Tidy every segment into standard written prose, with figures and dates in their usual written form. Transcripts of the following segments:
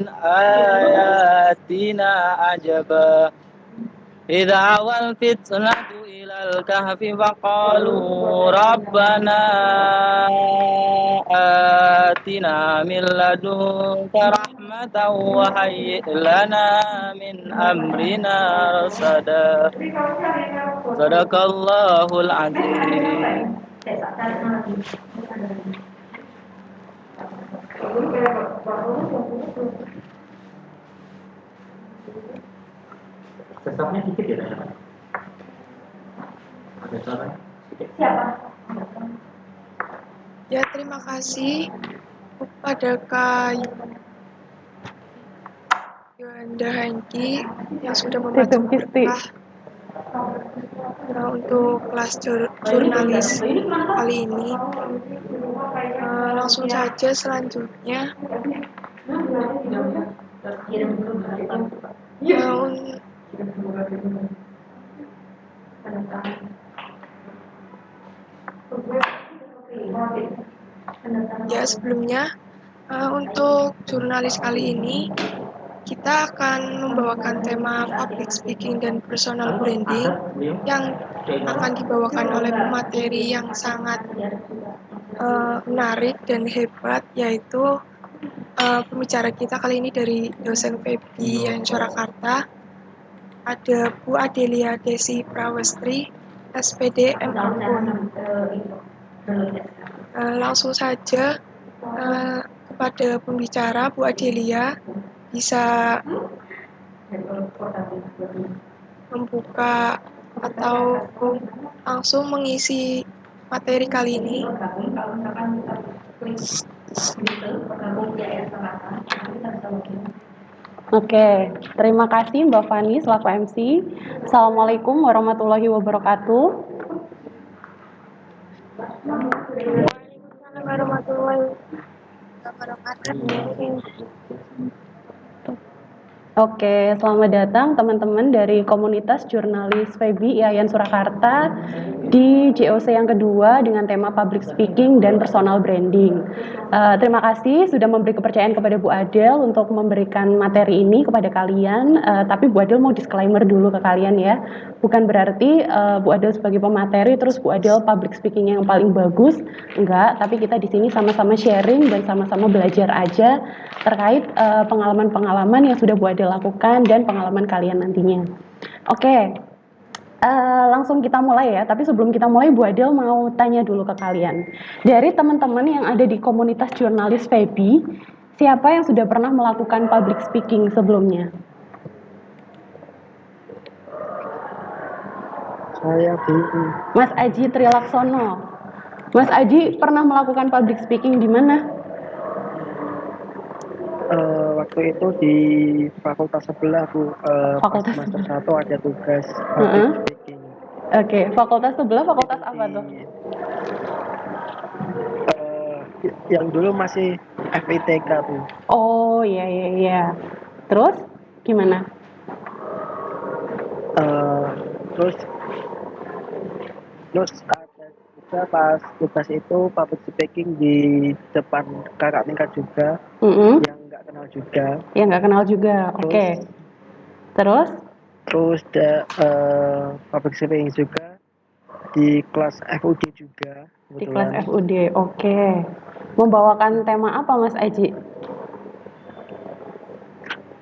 آياتنا عجبا إذا أوى الفتنة إلى الكهف فقالوا ربنا آتنا من لدنك رحمة وهيئ لنا من أمرنا رشدا صدق الله العظيم. Sesaknya dikit ya, ada suaranya siapa? Ya, terima kasih kepada Kak Yuanda Hangki yang sudah membaca berkah untuk kelas jurnalis kali ini. Langsung saja selanjutnya. Ya, sebelumnya untuk jurnalis kali ini kita akan membawakan tema public speaking dan personal branding yang akan dibawakan oleh pemateri yang sangat menarik dan hebat, yaitu pembicara kita kali ini dari dosen Febi IAIN Surakarta, ada Bu Adelia Desi Prawestri, SPD M.Ampun. Langsung saja kepada pembicara Bu Adelia, bisa membuka atau langsung mengisi materi kali ini. Oke, terima kasih Mbak Fani selaku MC. Assalamualaikum warahmatullahi wabarakatuh. Waalaikumsalam warahmatullahi wabarakatuh. Oke, selamat datang teman-teman dari komunitas jurnalis Febi IAIN Surakarta di JOC yang kedua dengan tema public speaking dan personal branding. Terima kasih sudah memberi kepercayaan kepada Bu Adel untuk memberikan materi ini kepada kalian. Tapi Bu Adel mau disclaimer dulu ke kalian ya. Bukan berarti Bu Adel sebagai pemateri terus Bu Adel public speaking yang paling bagus, enggak. Tapi kita di sini sama-sama sharing dan sama-sama belajar aja terkait pengalaman-pengalaman yang sudah Bu Adel lakukan dan pengalaman kalian nantinya. Oke, langsung kita mulai ya. Tapi sebelum kita mulai, Bu Adel mau tanya dulu ke kalian. Dari teman-teman yang ada di komunitas jurnalis Febi, siapa yang sudah pernah melakukan public speaking sebelumnya? Saya Bu. Mas Aji Trilaksono. Mas Aji pernah melakukan public speaking di mana? Waktu itu di fakultas sebelah Bu, Fakultas pas semester sebelah. 1 ada tugas public speaking. Oke, fakultas sebelah fakultas Itu apa tuh? Yang dulu masih FITK Bu. Oh iya. Terus gimana? Terus ada juga pas tugas itu public speaking di depan kakak tingkat juga yang nggak kenal juga. Yang nggak kenal juga, oke. Terus public speaking juga di kelas FUD juga. Di kelas FUD, oke. Membawakan tema apa Mas Aji?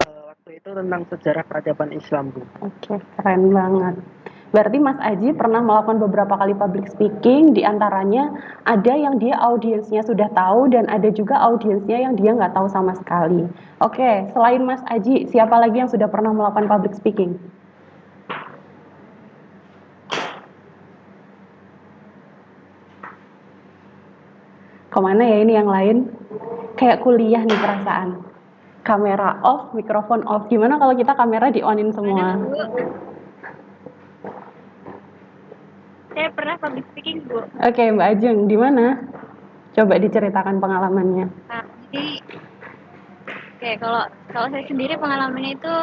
Waktu itu tentang sejarah peradaban Islam Bu. Oke, keren banget. Berarti Mas Aji pernah melakukan beberapa kali public speaking, di antaranya ada yang dia audiensnya sudah tahu dan ada juga audiensnya yang dia nggak tahu sama sekali. Oke, selain Mas Aji, siapa lagi yang sudah pernah melakukan public speaking? Kemana ya ini yang lain? Kayak kuliah nih perasaan. Kamera off, mikrofon off. Gimana kalau kita kamera di-onin semua? Saya pernah public speaking, Bu. Oke, Mbak Ajeng, di mana? Coba diceritakan pengalamannya. Nah, jadi, kalau saya sendiri pengalamannya itu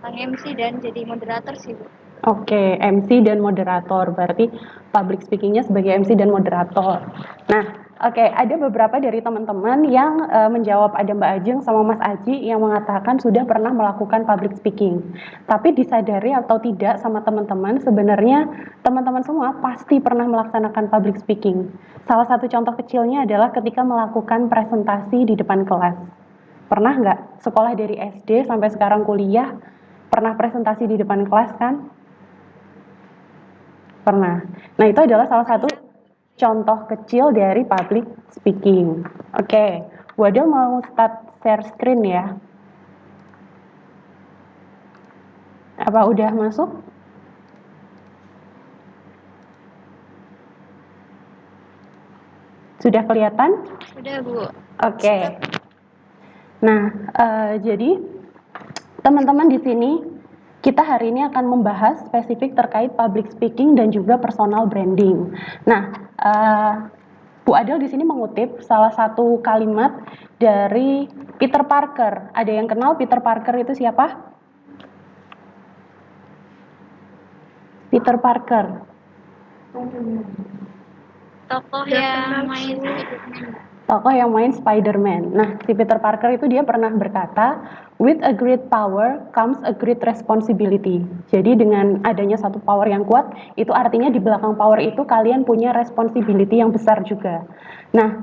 MC dan jadi moderator sih, Bu. Oke, MC dan moderator. Berarti public speakingnya sebagai MC dan moderator. Nah, Oke, ada beberapa dari teman-teman yang menjawab, ada Mbak Ajeng sama Mas Aji yang mengatakan sudah pernah melakukan public speaking. Tapi disadari atau tidak sama teman-teman, sebenarnya teman-teman semua pasti pernah melaksanakan public speaking. Salah satu contoh kecilnya adalah ketika melakukan presentasi di depan kelas. Pernah nggak sekolah dari SD sampai sekarang kuliah, pernah presentasi di depan kelas kan? Pernah. Nah, itu adalah salah satu contoh kecil dari public speaking. Oke, Bu Adel mau start share screen ya? Apa udah masuk? Sudah kelihatan? Sudah, Bu. Oke. Nah, jadi teman-teman di sini kita hari ini akan membahas spesifik terkait public speaking dan juga personal branding. Nah, Bu Adel di sini mengutip salah satu kalimat dari Peter Parker. Ada yang kenal Peter Parker itu siapa? Peter Parker. Tokoh yang main Spider-Man. Tokoh yang main Spider-Man. Nah, si Peter Parker itu dia pernah berkata, with a great power comes a great responsibility. Jadi dengan adanya satu power yang kuat, itu artinya di belakang power itu kalian punya responsibility yang besar juga. Nah,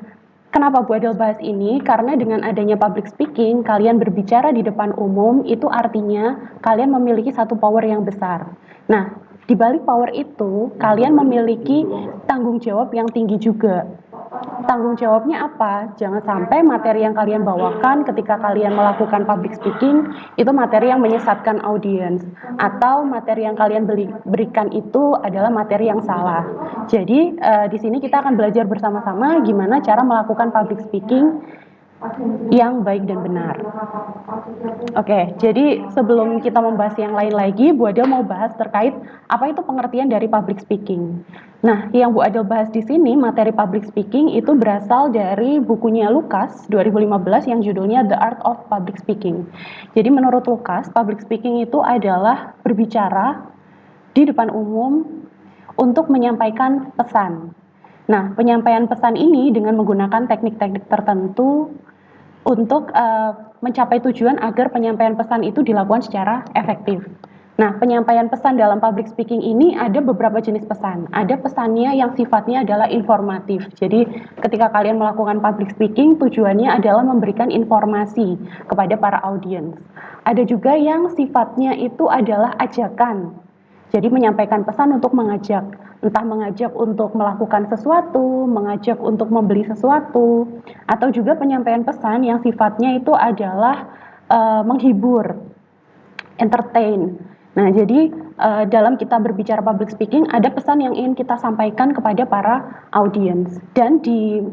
kenapa Bu Adel bahas ini? Karena dengan adanya public speaking, kalian berbicara di depan umum, itu artinya kalian memiliki satu power yang besar. Nah, di balik power itu, kalian memiliki tanggung jawab yang tinggi juga. Tanggung jawabnya apa? Jangan sampai materi yang kalian bawakan ketika kalian melakukan public speaking itu materi yang menyesatkan audiens, atau materi yang kalian berikan itu adalah materi yang salah. Jadi di sini kita akan belajar bersama-sama gimana cara melakukan public speaking yang baik dan benar. Oke, jadi sebelum kita membahas yang lain lagi, Bu Adel mau bahas terkait apa itu pengertian dari public speaking. Nah, yang Bu Adel bahas di sini, materi public speaking itu berasal dari bukunya Lukas 2015 yang judulnya The Art of Public Speaking. Jadi menurut Lukas, public speaking itu adalah berbicara di depan umum untuk menyampaikan pesan. Nah, penyampaian pesan ini dengan menggunakan teknik-teknik tertentu untuk mencapai tujuan agar penyampaian pesan itu dilakukan secara efektif. Nah, penyampaian pesan dalam public speaking ini ada beberapa jenis pesan. Ada pesannya yang sifatnya adalah informatif. Jadi, ketika kalian melakukan public speaking, tujuannya adalah memberikan informasi kepada para audiens. Ada juga yang sifatnya itu adalah ajakan. Jadi menyampaikan pesan untuk mengajak, entah mengajak untuk melakukan sesuatu, mengajak untuk membeli sesuatu, atau juga penyampaian pesan yang sifatnya itu adalah menghibur, entertain. Nah, jadi dalam kita berbicara public speaking, ada pesan yang ingin kita sampaikan kepada para audiens. Dan di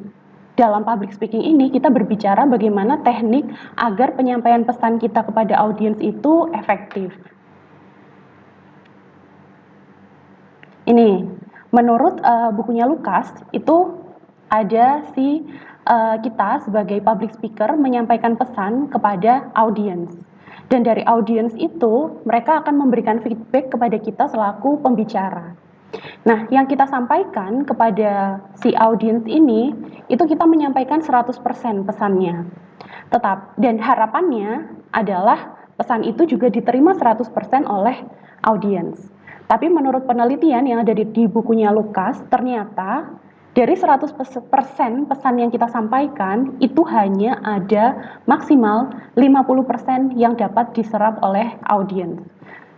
dalam public speaking ini kita berbicara bagaimana teknik agar penyampaian pesan kita kepada audiens itu efektif. Ini, menurut bukunya Lukas, itu ada kita sebagai public speaker menyampaikan pesan kepada audiens. Dan dari audiens itu, mereka akan memberikan feedback kepada kita selaku pembicara. Nah, yang kita sampaikan kepada si audiens ini, itu kita menyampaikan 100% pesannya. Dan harapannya adalah pesan itu juga diterima 100% oleh audiens. Tapi menurut penelitian yang ada di bukunya Lukas, ternyata dari 100% pesan yang kita sampaikan, itu hanya ada maksimal 50% yang dapat diserap oleh audiens.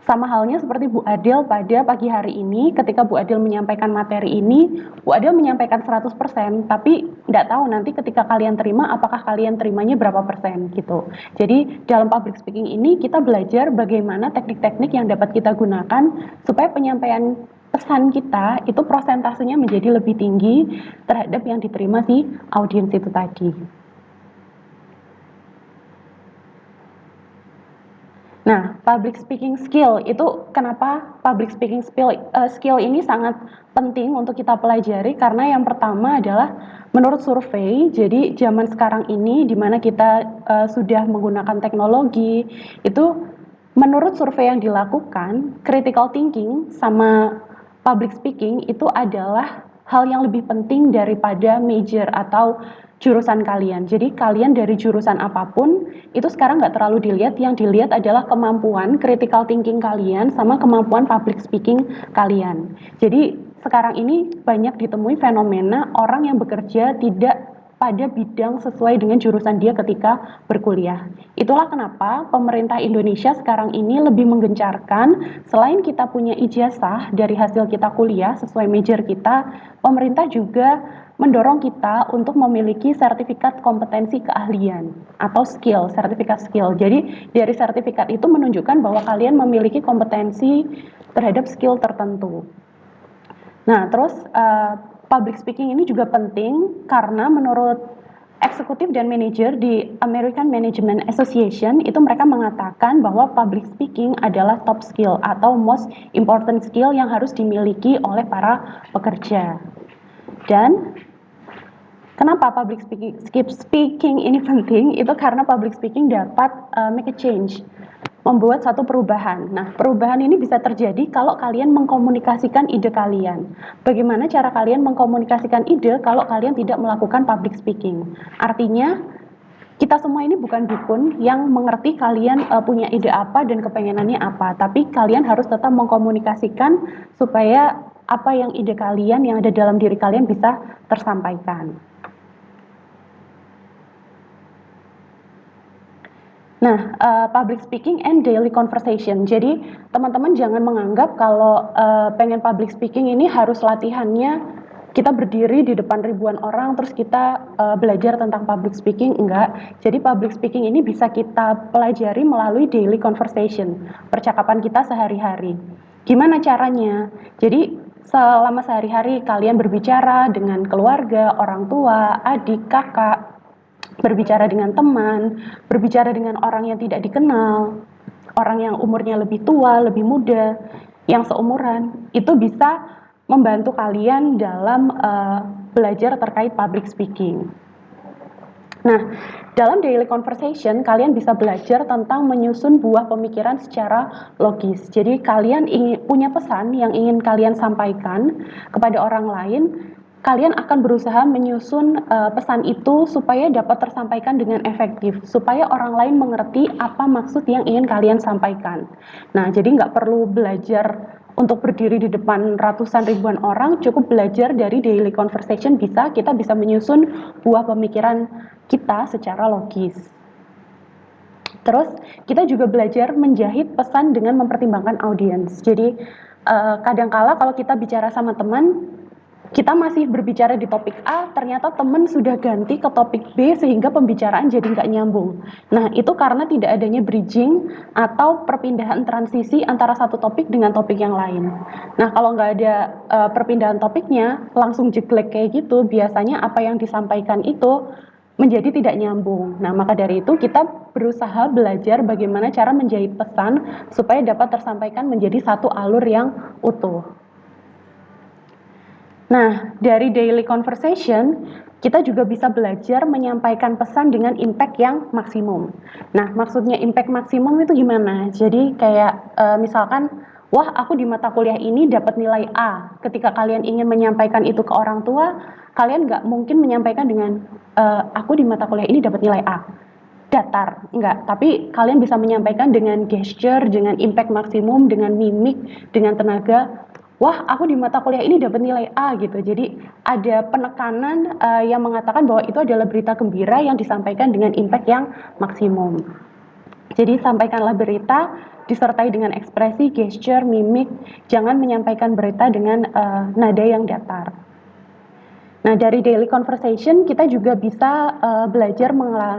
Sama halnya seperti Bu Adel pada pagi hari ini, ketika Bu Adel menyampaikan materi ini, Bu Adel menyampaikan 100%, tapi tidak tahu nanti ketika kalian terima, apakah kalian terimanya berapa persen gitu. Jadi dalam public speaking ini kita belajar bagaimana teknik-teknik yang dapat kita gunakan supaya penyampaian pesan kita itu prosentasenya menjadi lebih tinggi terhadap yang diterima si audiens itu tadi. Nah, public speaking skill itu kenapa public speaking skill ini sangat penting untuk kita pelajari, karena yang pertama adalah menurut survei, jadi zaman sekarang ini di mana kita sudah menggunakan teknologi, itu menurut survei yang dilakukan, critical thinking sama public speaking itu adalah hal yang lebih penting daripada major atau jurusan kalian. Jadi kalian dari jurusan apapun itu sekarang nggak terlalu dilihat, yang dilihat adalah kemampuan critical thinking kalian sama kemampuan public speaking kalian. Jadi sekarang ini banyak ditemui fenomena orang yang bekerja tidak pada bidang sesuai dengan jurusan dia ketika berkuliah. Itulah kenapa pemerintah Indonesia sekarang ini lebih menggencarkan, selain kita punya ijazah dari hasil kita kuliah sesuai major kita, pemerintah juga mendorong kita untuk memiliki sertifikat kompetensi keahlian atau skill, sertifikat skill. Jadi dari sertifikat itu menunjukkan bahwa kalian memiliki kompetensi terhadap skill tertentu. Nah, terus public speaking ini juga penting karena menurut eksekutif dan manajer di American Management Association itu mereka mengatakan bahwa public speaking adalah top skill atau most important skill yang harus dimiliki oleh para pekerja. Dan kenapa public speaking ini penting? Itu karena public speaking dapat make a change, membuat satu perubahan. Nah, perubahan ini bisa terjadi kalau kalian mengkomunikasikan ide kalian. Bagaimana cara kalian mengkomunikasikan ide kalau kalian tidak melakukan public speaking? Artinya, kita semua ini bukan dukun yang mengerti kalian punya ide apa dan kepengenannya apa, tapi kalian harus tetap mengkomunikasikan supaya apa yang ide kalian yang ada dalam diri kalian bisa tersampaikan. Nah, public speaking and daily conversation. Jadi, teman-teman jangan menganggap kalau pengen public speaking ini harus latihannya kita berdiri di depan ribuan orang terus kita belajar tentang public speaking, enggak. Jadi public speaking ini bisa kita pelajari melalui daily conversation, percakapan kita sehari-hari. Gimana caranya? Jadi selama sehari-hari kalian berbicara dengan keluarga, orang tua, adik, kakak, berbicara dengan teman, berbicara dengan orang yang tidak dikenal, orang yang umurnya lebih tua, lebih muda, yang seumuran, itu bisa membantu kalian dalam belajar terkait public speaking. Nah, dalam daily conversation, kalian bisa belajar tentang menyusun buah pemikiran secara logis. Jadi, kalian punya pesan yang ingin kalian sampaikan kepada orang lain, kalian akan berusaha menyusun pesan itu supaya dapat tersampaikan dengan efektif, supaya orang lain mengerti apa maksud yang ingin kalian sampaikan. Nah, jadi nggak perlu belajar untuk berdiri di depan ratusan ribuan orang, cukup belajar dari daily conversation kita bisa menyusun buah pemikiran kita secara logis. Terus kita juga belajar menjahit pesan dengan mempertimbangkan audiens. Jadi kadangkala kalau kita bicara sama teman, kita masih berbicara di topik A, ternyata teman sudah ganti ke topik B sehingga pembicaraan jadi nggak nyambung. Nah, itu karena tidak adanya bridging atau perpindahan transisi antara satu topik dengan topik yang lain. Nah, kalau nggak ada perpindahan topiknya, langsung jeglek kayak gitu, biasanya apa yang disampaikan itu menjadi tidak nyambung. Nah, maka dari itu kita berusaha belajar bagaimana cara menjahit pesan supaya dapat tersampaikan menjadi satu alur yang utuh. Nah, dari daily conversation, kita juga bisa belajar menyampaikan pesan dengan impact yang maksimum. Nah, maksudnya impact maksimum itu gimana? Jadi kayak misalkan, wah aku di mata kuliah ini dapat nilai A. Ketika kalian ingin menyampaikan itu ke orang tua, kalian nggak mungkin menyampaikan dengan, aku di mata kuliah ini dapat nilai A. Datar, enggak. Tapi kalian bisa menyampaikan dengan gesture, dengan impact maksimum, dengan mimik, dengan tenaga. Wah, aku di mata kuliah ini dapat nilai A gitu. Jadi ada penekanan yang mengatakan bahwa itu adalah berita gembira yang disampaikan dengan impact yang maksimum. Jadi sampaikanlah berita disertai dengan ekspresi, gesture, mimik. Jangan menyampaikan berita dengan nada yang datar. Nah, dari daily conversation kita juga bisa belajar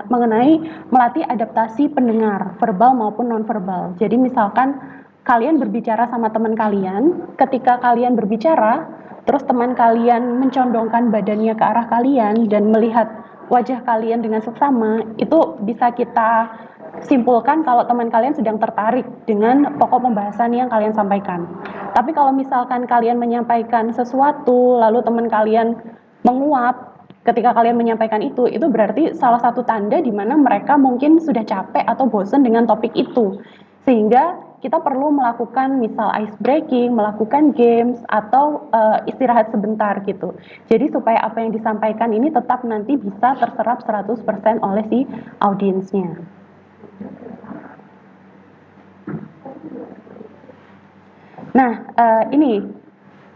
mengenai melatih adaptasi pendengar, verbal maupun non-verbal. Jadi misalkan kalian berbicara sama teman kalian, ketika kalian berbicara, terus teman kalian mencondongkan badannya ke arah kalian dan melihat wajah kalian dengan seksama, itu bisa kita simpulkan kalau teman kalian sedang tertarik dengan pokok pembahasan yang kalian sampaikan. Tapi kalau misalkan kalian menyampaikan sesuatu, lalu teman kalian menguap ketika kalian menyampaikan itu berarti salah satu tanda di mana mereka mungkin sudah capek atau bosan dengan topik itu. Sehingga kita perlu melakukan misal ice breaking, melakukan games, atau istirahat sebentar gitu. Jadi supaya apa yang disampaikan ini tetap nanti bisa terserap 100% oleh si audiensnya. Nah, ini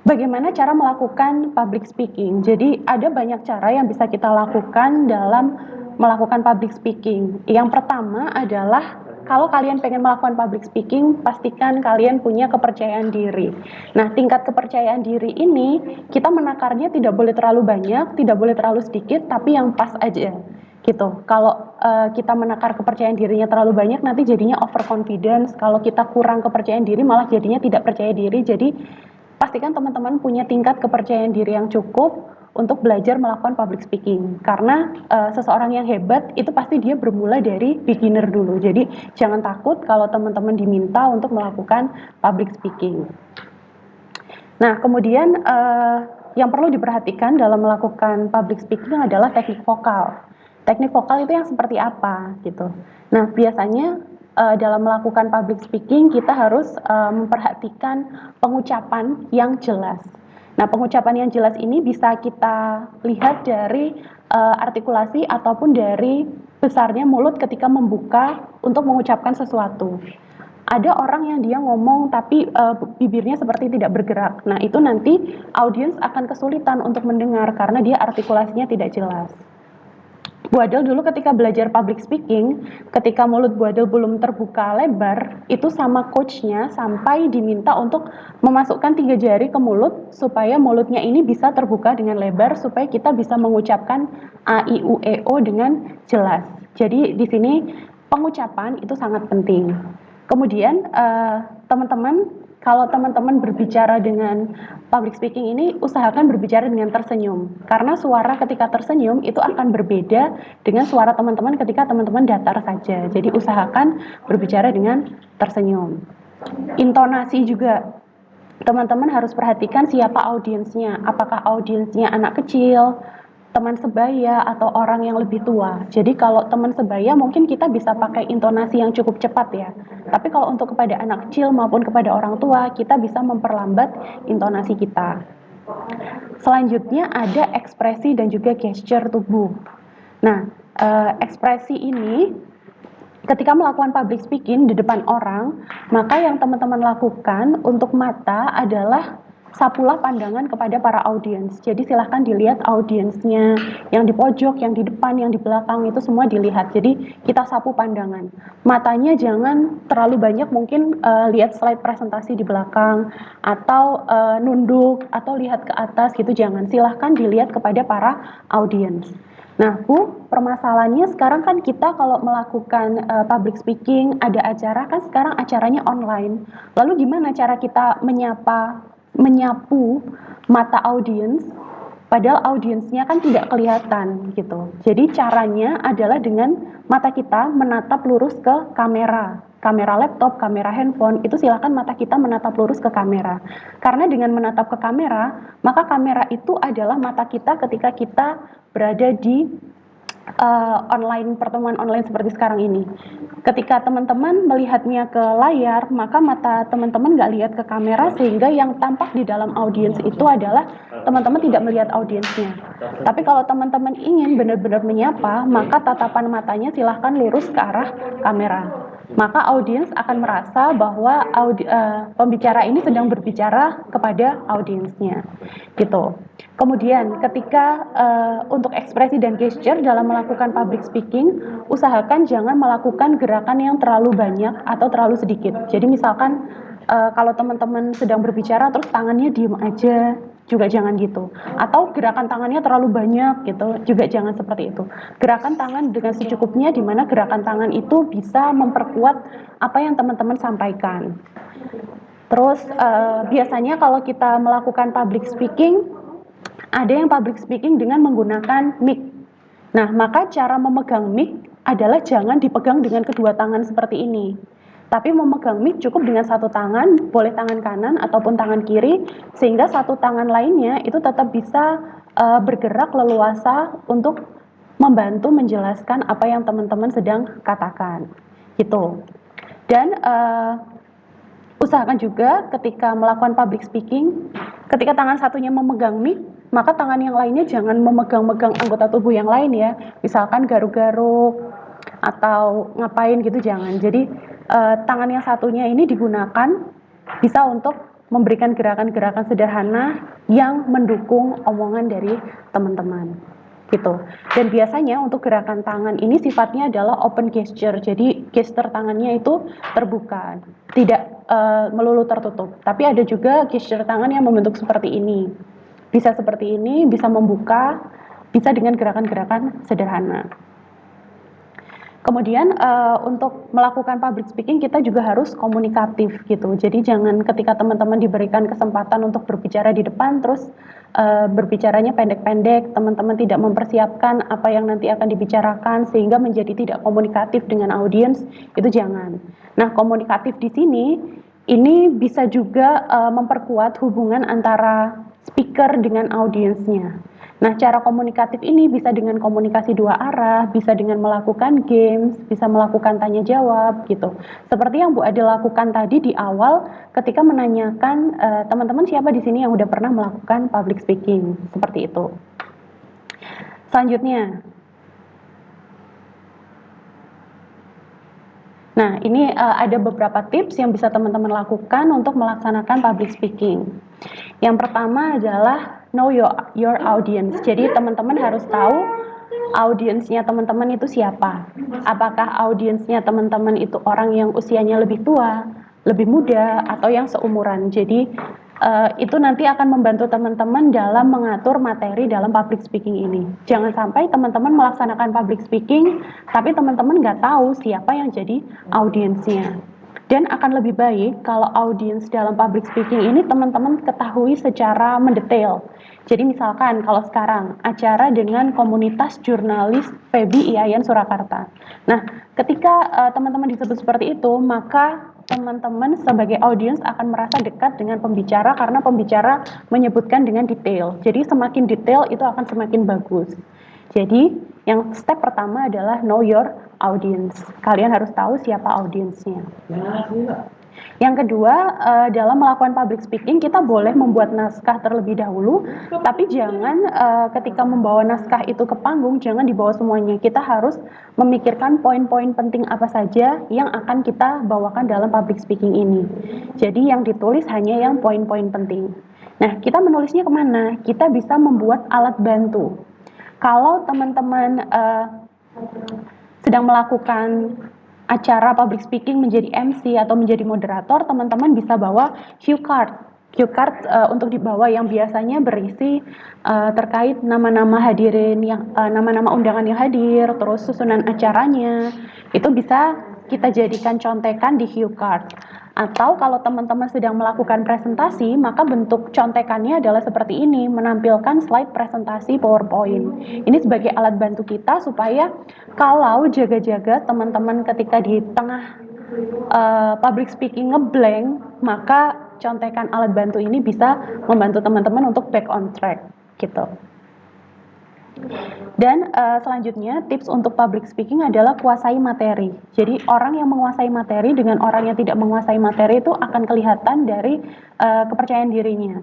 bagaimana cara melakukan public speaking. Jadi ada banyak cara yang bisa kita lakukan dalam melakukan public speaking. Yang pertama adalah kalau kalian pengen melakukan public speaking, pastikan kalian punya kepercayaan diri. Nah, tingkat kepercayaan diri ini kita menakarnya tidak boleh terlalu banyak, tidak boleh terlalu sedikit, tapi yang pas aja gitu. Kalau kita menakar kepercayaan dirinya terlalu banyak, nanti jadinya overconfidence. Kalau kita kurang kepercayaan diri, malah jadinya tidak percaya diri. Jadi pastikan teman-teman punya tingkat kepercayaan diri yang cukup untuk belajar melakukan public speaking. Karena seseorang yang hebat itu pasti dia bermula dari beginner dulu. Jadi jangan takut kalau teman-teman diminta untuk melakukan public speaking. Nah, kemudian yang perlu diperhatikan dalam melakukan public speaking adalah teknik vokal. Teknik vokal itu yang seperti apa gitu. Nah, biasanya dalam melakukan public speaking kita harus memperhatikan pengucapan yang jelas. Nah, pengucapan yang jelas ini bisa kita lihat dari artikulasi ataupun dari besarnya mulut ketika membuka untuk mengucapkan sesuatu. Ada orang yang dia ngomong tapi bibirnya seperti tidak bergerak. Nah, itu nanti audiens akan kesulitan untuk mendengar karena dia artikulasinya tidak jelas. Bu Adel dulu ketika belajar public speaking, ketika mulut Bu Adel belum terbuka lebar, itu sama coachnya sampai diminta untuk memasukkan 3 jari ke mulut supaya mulutnya ini bisa terbuka dengan lebar supaya kita bisa mengucapkan A, I, U, E, O dengan jelas. Jadi di sini pengucapan itu sangat penting. Kemudian teman-teman, kalau teman-teman berbicara dengan public speaking ini, usahakan berbicara dengan tersenyum. Karena suara ketika tersenyum itu akan berbeda dengan suara teman-teman ketika teman-teman datar saja. Jadi usahakan berbicara dengan tersenyum. Intonasi juga, teman-teman harus perhatikan siapa audiensnya. Apakah audiensnya anak kecil, teman sebaya, atau orang yang lebih tua. Jadi kalau teman sebaya mungkin kita bisa pakai intonasi yang cukup cepat ya. Tapi kalau untuk kepada anak kecil maupun kepada orang tua, kita bisa memperlambat intonasi kita. Selanjutnya ada ekspresi dan juga gesture tubuh. Nah, ekspresi ini ketika melakukan public speaking di depan orang, maka yang teman-teman lakukan untuk mata adalah sapulah pandangan kepada para audiens. Jadi silahkan dilihat audiensnya, yang di pojok, yang di depan, yang di belakang, itu semua dilihat. Jadi kita sapu pandangan. Matanya jangan terlalu banyak mungkin lihat slide presentasi di belakang, atau nunduk, atau lihat ke atas gitu, jangan. Silahkan dilihat kepada para audiens. Nah, Bu, permasalahannya sekarang kan kita kalau melakukan public speaking, ada acara kan sekarang acaranya online. Lalu gimana cara kita menyapu mata audiens, padahal audiensnya kan tidak kelihatan gitu. Jadi caranya adalah dengan mata kita menatap lurus ke kamera laptop, kamera handphone, itu silakan mata kita menatap lurus ke kamera. Karena dengan menatap ke kamera, maka kamera itu adalah mata kita ketika kita berada di pertemuan online seperti sekarang ini. Ketika teman-teman melihatnya ke layar, maka mata teman-teman nggak lihat ke kamera, sehingga yang tampak di dalam audiens itu adalah teman-teman tidak melihat audiensnya. Tapi kalau teman-teman ingin benar-benar menyapa, maka tatapan matanya silahkan lurus ke arah kamera. Maka audiens akan merasa bahwa pembicara ini sedang berbicara kepada audiensnya, gitu. Kemudian ketika untuk ekspresi dan gesture dalam melakukan public speaking, usahakan jangan melakukan gerakan yang terlalu banyak atau terlalu sedikit. Jadi misalkan kalau teman-teman sedang berbicara terus tangannya diem aja, juga jangan gitu. Atau gerakan tangannya terlalu banyak gitu, juga jangan seperti itu. Gerakan tangan dengan secukupnya, di mana gerakan tangan itu bisa memperkuat apa yang teman-teman sampaikan. Terus biasanya kalau kita melakukan public speaking, ada yang public speaking dengan menggunakan mic. Nah, maka cara memegang mic adalah jangan dipegang dengan kedua tangan seperti ini. Tapi memegang mic cukup dengan satu tangan, boleh tangan kanan ataupun tangan kiri, sehingga satu tangan lainnya itu tetap bisa bergerak leluasa untuk membantu menjelaskan apa yang teman-teman sedang katakan. Gitu. Dan usahakan juga ketika melakukan public speaking, ketika tangan satunya memegang mic, maka tangan yang lainnya jangan memegang-megang anggota tubuh yang lain ya. Misalkan garuk-garuk atau ngapain gitu, jangan. Jadi tangan yang satunya ini digunakan bisa untuk memberikan gerakan-gerakan sederhana yang mendukung omongan dari teman-teman gitu. Dan biasanya untuk gerakan tangan ini sifatnya adalah open gesture. Jadi gesture tangannya itu terbuka, tidak melulu tertutup. Tapi ada juga gesture tangan yang membentuk seperti ini. Bisa seperti ini, bisa membuka, bisa dengan gerakan-gerakan sederhana. Kemudian untuk melakukan public speaking kita juga harus komunikatif gitu. Jadi jangan ketika teman-teman diberikan kesempatan untuk berbicara di depan terus berbicaranya pendek-pendek, teman-teman tidak mempersiapkan apa yang nanti akan dibicarakan sehingga menjadi tidak komunikatif dengan audiens, itu jangan. Nah, komunikatif di sini ini bisa juga memperkuat hubungan antara speaker dengan audiensnya. Nah, cara komunikatif ini bisa dengan komunikasi dua arah, bisa dengan melakukan games, bisa melakukan tanya jawab gitu. Seperti yang Bu Ade lakukan tadi di awal ketika menanyakan teman-teman siapa di sini yang udah pernah melakukan public speaking, seperti itu. Selanjutnya. Nah, ini ada beberapa tips yang bisa teman-teman lakukan untuk melaksanakan public speaking. Yang pertama adalah know your audience. Jadi teman-teman harus tahu audiensnya teman-teman itu siapa. Apakah audiensnya teman-teman itu orang yang usianya lebih tua, lebih muda, atau yang seumuran. Jadi itu nanti akan membantu teman-teman dalam mengatur materi dalam public speaking ini. Jangan sampai teman-teman melaksanakan public speaking, tapi teman-teman nggak tahu siapa yang jadi audiensnya. Dan akan lebih baik kalau audiens dalam public speaking ini teman-teman ketahui secara mendetail. Jadi misalkan kalau sekarang acara dengan komunitas jurnalis FEBI IAIN Surakarta. Nah, ketika teman-teman disebut seperti itu, maka teman-teman sebagai audiens akan merasa dekat dengan pembicara karena pembicara menyebutkan dengan detail. Jadi semakin detail itu akan semakin bagus. Jadi yang step pertama adalah know your audience. Kalian harus tahu siapa audiensnya. Yang kedua, dalam melakukan public speaking kita boleh membuat naskah terlebih dahulu, tapi jangan ketika membawa naskah itu ke panggung jangan dibawa semuanya. Kita harus memikirkan poin-poin penting apa saja yang akan kita bawakan dalam public speaking ini. Jadi yang ditulis hanya yang poin-poin penting. Nah, kita menulisnya kemana? Kita bisa membuat alat bantu. Kalau teman-teman sedang melakukan acara public speaking menjadi MC atau menjadi moderator, teman-teman bisa bawa cue card. Cue card untuk dibawa yang biasanya berisi terkait nama-nama hadirin yang nama-nama undangan yang hadir, terus susunan acaranya. Itu bisa kita jadikan contekan di cue card. Atau kalau teman-teman sedang melakukan presentasi, maka bentuk contekannya adalah seperti ini, menampilkan slide presentasi PowerPoint. Ini sebagai alat bantu kita supaya kalau jaga-jaga teman-teman ketika di tengah public speaking ngeblank, maka contekan alat bantu ini bisa membantu teman-teman untuk back on track gitu. Dan selanjutnya tips untuk public speaking adalah kuasai materi. Jadi orang yang menguasai materi dengan orang yang tidak menguasai materi itu akan kelihatan dari kepercayaan dirinya.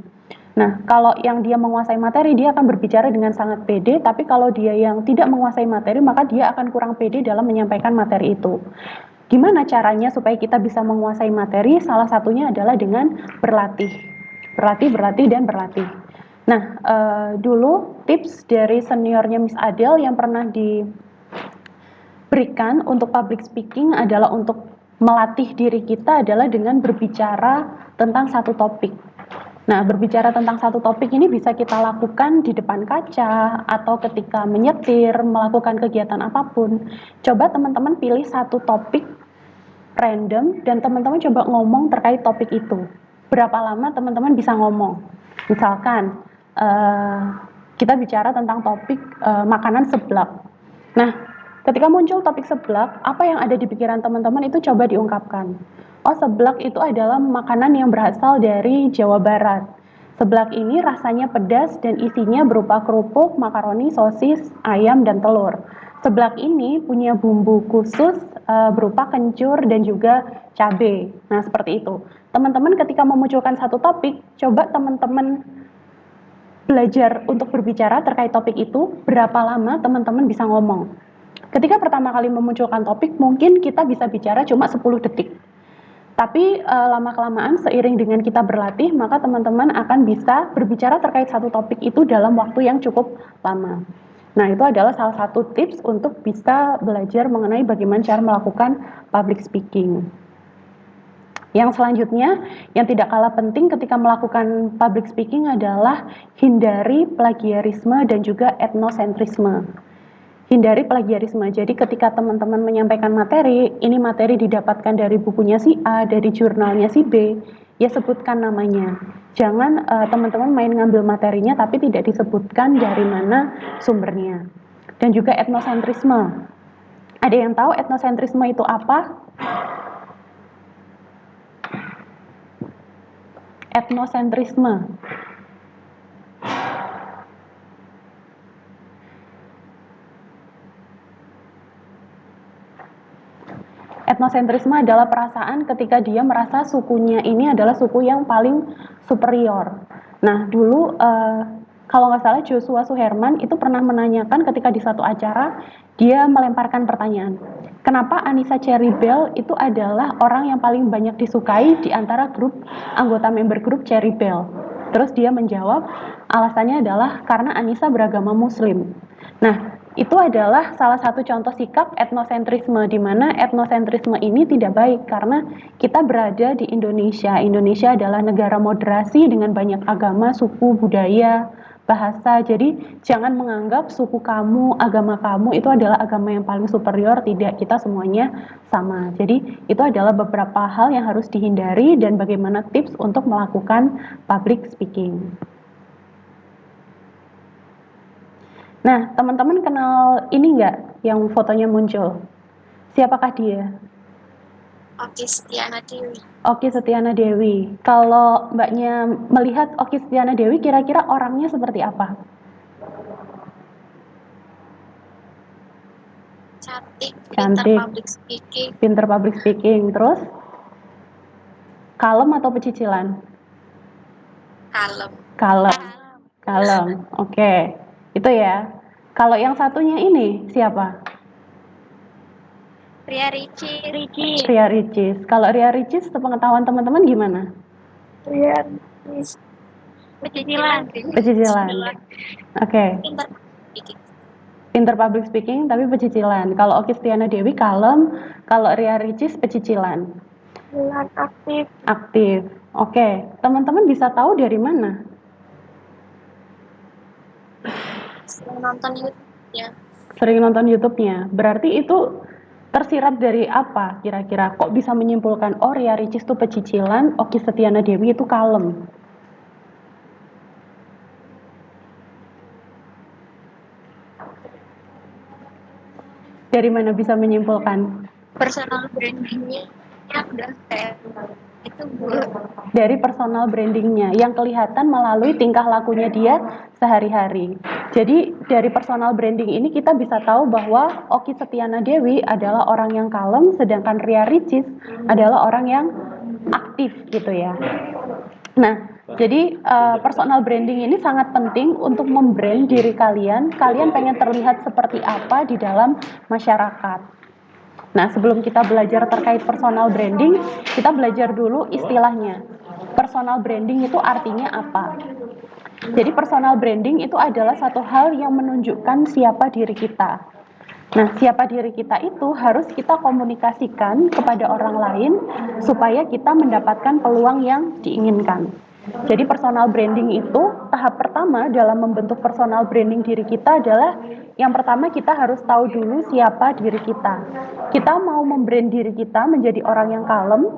Nah, kalau yang dia menguasai materi dia akan berbicara dengan sangat pede, tapi kalau dia yang tidak menguasai materi maka dia akan kurang pede dalam menyampaikan materi itu. Gimana caranya supaya kita bisa menguasai materi? Salah satunya adalah dengan berlatih. Berlatih, dan berlatih. Nah, dulu tips dari seniornya Miss Adel yang pernah diberikan untuk public speaking adalah untuk melatih diri kita adalah dengan berbicara tentang satu topik. Nah, berbicara tentang satu topik ini bisa kita lakukan di depan kaca atau ketika menyetir, melakukan kegiatan apapun. Coba teman-teman pilih satu topik random dan teman-teman coba ngomong terkait topik itu. Berapa lama teman-teman bisa ngomong? Misalkan kita bicara tentang topik makanan seblak. Nah, ketika muncul topik seblak, apa yang ada di pikiran teman-teman itu coba diungkapkan. Oh, seblak itu adalah makanan yang berasal dari Jawa Barat. Seblak ini rasanya pedas dan isinya berupa kerupuk, makaroni, sosis, ayam, dan telur. Seblak ini punya bumbu khusus berupa kencur dan juga cabai. Nah, seperti itu. Teman-teman ketika memunculkan satu topik, coba teman-teman belajar untuk berbicara terkait topik itu, berapa lama teman-teman bisa ngomong. Ketika pertama kali memunculkan topik, mungkin kita bisa bicara cuma 10 detik. Tapi lama-kelamaan seiring dengan kita berlatih, maka teman-teman akan bisa berbicara terkait satu topik itu dalam waktu yang cukup lama. Nah, itu adalah salah satu tips untuk bisa belajar mengenai bagaimana cara melakukan public speaking. Yang selanjutnya, yang tidak kalah penting ketika melakukan public speaking adalah hindari plagiarisme dan juga etnosentrisme. Hindari plagiarisme. Jadi ketika teman-teman menyampaikan materi, ini materi didapatkan dari bukunya si A, dari jurnalnya si B, ya sebutkan namanya. Jangan teman-teman main ngambil materinya tapi tidak disebutkan dari mana sumbernya. Dan juga etnosentrisme. Ada yang tahu etnosentrisme itu apa? Etnosentrisme. Etnosentrisme adalah perasaan ketika dia merasa sukunya ini adalah suku yang paling superior. Nah, dulu kalau nggak salah Joshua Suherman itu pernah menanyakan ketika di satu acara, dia melemparkan pertanyaan, kenapa Anissa Cherrybelle itu adalah orang yang paling banyak disukai di antara grup anggota member grup Cherrybelle? Terus dia menjawab, alasannya adalah karena Anissa beragama Muslim. Nah, itu adalah salah satu contoh sikap etnosentrisme, di mana etnosentrisme ini tidak baik karena kita berada di Indonesia. Indonesia adalah negara moderasi dengan banyak agama, suku, budaya, bahasa. Jadi jangan menganggap suku kamu, agama kamu itu adalah agama yang paling superior. Tidak, kita semuanya sama. Jadi itu adalah beberapa hal yang harus dihindari dan bagaimana tips untuk melakukan public speaking. Nah, teman-teman kenal ini nggak yang fotonya muncul? Siapakah dia? Oki Setiana Dewi. Oki Setiana Dewi. Kalau mbaknya melihat Oki Setiana Dewi, kira-kira orangnya seperti apa? Cantik, Cantik. pintar public speaking. Pinter public speaking. Terus? Kalem atau pecicilan? Kalem. Kalem. Kalem. Oke. Itu ya. Kalau yang satunya ini siapa? Ria Ricis. Ria Ricis. Kalau Ria Ricis, sepengetahuan teman-teman gimana? Ria Ricis. Pecicilan. Pecicilan. Oke. Pintar speaking. Pinter public speaking tapi pecicilan. Kalau Oki Setiana Dewi kalem, kalau Ria Ricis pecicilan. Aktif. Aktif. Oke. Teman-teman bisa tahu dari mana? Sering nonton YouTube-nya. Sering nonton YouTube-nya. Berarti itu tersirat dari apa kira-kira? Kok bisa menyimpulkan, oh Ria Ricis itu pecicilan, Oki Setiana Dewi itu kalem? Dari mana bisa menyimpulkan? Personal brandingnya udah kayak itu Bu. Dari personal brandingnya yang kelihatan melalui tingkah lakunya dia sehari-hari. Jadi dari personal branding ini kita bisa tahu bahwa Oki Setiana Dewi adalah orang yang kalem, sedangkan Ria Ricis adalah orang yang aktif gitu ya. Nah, jadi personal branding ini sangat penting untuk membrand diri kalian. Kalian pengen terlihat seperti apa di dalam masyarakat. Nah, sebelum kita belajar terkait personal branding, kita belajar dulu istilahnya. Personal branding itu artinya apa? Jadi personal branding itu adalah satu hal yang menunjukkan siapa diri kita. Nah, siapa diri kita itu harus kita komunikasikan kepada orang lain supaya kita mendapatkan peluang yang diinginkan. Jadi personal branding itu tahap pertama dalam membentuk personal branding diri kita adalah yang pertama kita harus tahu dulu siapa diri kita. Kita mau membrand diri kita menjadi orang yang kalem,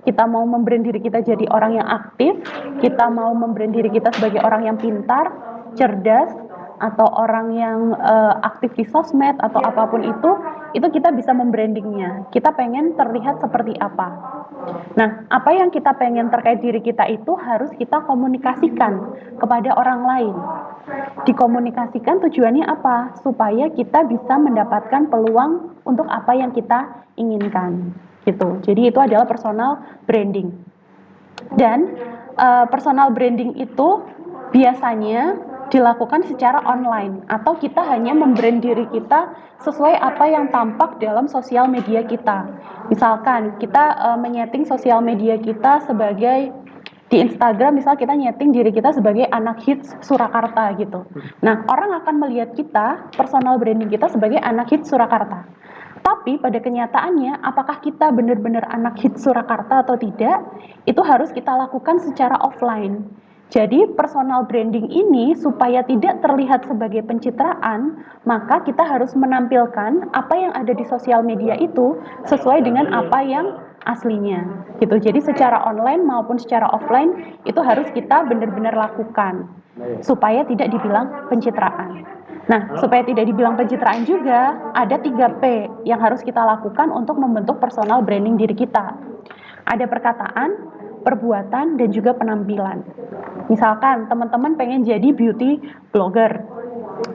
kita mau membrand diri kita jadi orang yang aktif, kita mau membrand diri kita sebagai orang yang pintar, cerdas, atau orang yang aktif di sosmed atau apapun itu kita bisa membrandingnya. Kita pengen terlihat seperti apa. Nah, apa yang kita pengen terkait diri kita itu harus kita komunikasikan kepada orang lain. Dikomunikasikan tujuannya apa? Supaya kita bisa mendapatkan peluang untuk apa yang kita inginkan. Gitu. Jadi itu adalah personal branding. Dan personal branding itu biasanya dilakukan secara online atau kita hanya membrand diri kita sesuai apa yang tampak dalam sosial media kita. Misalkan kita menyeting sosial media kita sebagai di Instagram, misal kita nyeting diri kita sebagai anak hits Surakarta gitu. Nah, orang akan melihat kita, personal branding kita sebagai anak hits Surakarta. Tapi pada kenyataannya, apakah kita benar-benar anak hits Surakarta atau tidak, itu harus kita lakukan secara offline. Jadi personal branding ini supaya tidak terlihat sebagai pencitraan, maka kita harus menampilkan apa yang ada di sosial media itu sesuai dengan apa yang aslinya. Gitu. Jadi secara online maupun secara offline itu harus kita benar-benar lakukan supaya tidak dibilang pencitraan. Nah, supaya tidak dibilang pencitraan juga, ada 3P yang harus kita lakukan untuk membentuk personal branding diri kita. Ada perkataan, perbuatan, dan juga penampilan. Misalkan teman-teman pengen jadi beauty blogger.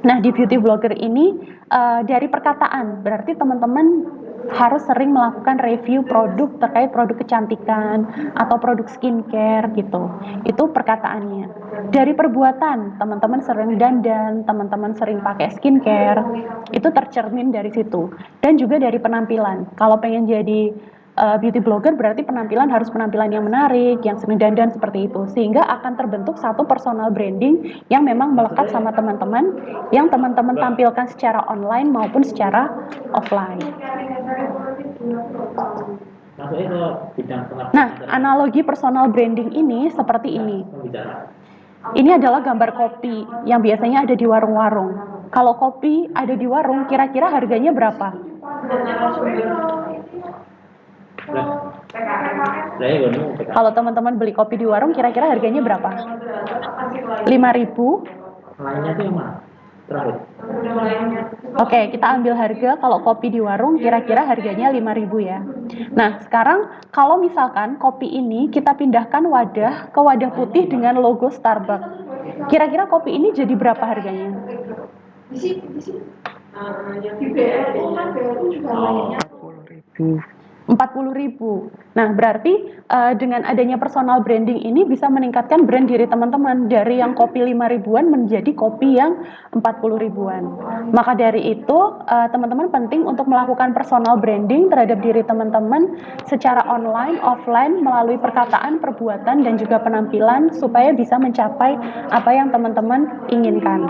Nah, di beauty blogger ini dari perkataan, berarti teman-teman harus sering melakukan review produk terkait produk kecantikan atau produk skincare gitu. Itu perkataannya. Dari perbuatan, teman-teman sering dandan, teman-teman sering pakai skincare, itu tercermin dari situ. Dan juga dari penampilan. Kalau pengen jadi beauty blogger berarti penampilan harus penampilan yang menarik, yang sering dandan seperti itu, sehingga akan terbentuk satu personal branding yang memang melekat sama teman-teman, yang teman-teman tampilkan secara online maupun secara offline. Nah, analogi personal branding ini seperti ini. Ini adalah gambar kopi yang biasanya ada di warung-warung. Kalau kopi ada di warung, kira-kira harganya berapa? Kalau teman-teman beli kopi di warung, kira-kira harganya berapa? 5.000. Lainnya itu yang mana? Terakhir. Oke, kita ambil harga kalau kopi di warung kira-kira harganya 5.000 ya. Nah, sekarang kalau misalkan kopi ini kita pindahkan wadah ke wadah putih dengan logo Starbucks. Kira-kira kopi ini jadi berapa harganya? Di BRI kan BRI juga harganya 40.000. 40.000. Nah, berarti dengan adanya personal branding ini bisa meningkatkan brand diri teman-teman dari yang kopi 5.000-an menjadi kopi yang 40.000-an. Maka dari itu, teman-teman penting untuk melakukan personal branding terhadap diri teman-teman secara online, offline, melalui perkataan, perbuatan, dan juga penampilan supaya bisa mencapai apa yang teman-teman inginkan.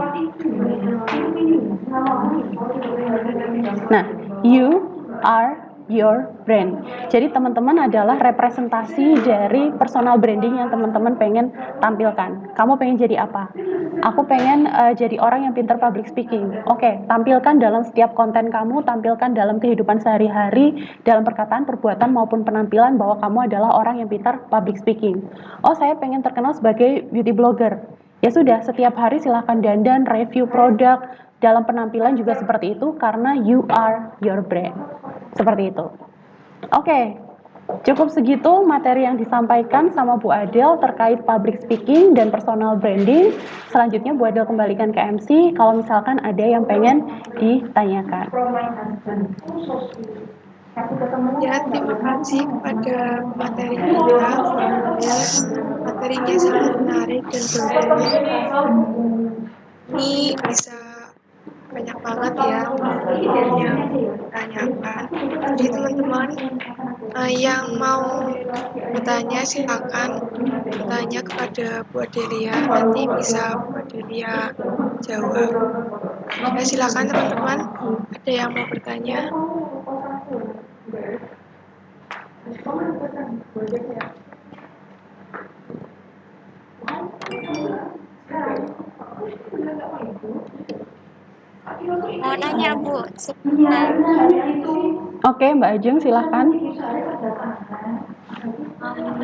Nah, you are your brand. Jadi teman-teman adalah representasi dari personal branding yang teman-teman pengen tampilkan. Kamu pengen jadi apa? Aku pengen jadi orang yang pintar public speaking. Oke, tampilkan dalam setiap konten kamu, tampilkan dalam kehidupan sehari-hari, dalam perkataan, perbuatan maupun penampilan bahwa kamu adalah orang yang pintar public speaking. Oh, saya pengen terkenal sebagai beauty blogger. Ya sudah, setiap hari silahkan dandan, review produk, dalam penampilan juga seperti itu karena you are your brand. Seperti itu. Oke, cukup segitu materi yang disampaikan sama Bu Adel terkait public speaking dan personal branding. Selanjutnya Bu Adel kembalikan ke MC kalau misalkan ada yang pengen ditanyakan. Ya, terima kasih kepada materi kita. Materinya sangat menarik dan berbobot. Ini bisa banyak banget ya yang ditanyakan. Jadi teman-teman yang mau bertanya silakan bertanya kepada Bu Adelia. Nanti bisa Bu Adelia jawab. Ya, silakan teman-teman. Ada yang mau bertanya? Mau nanya Bu, sebentar. Oke, Mbak Ajeng silahkan.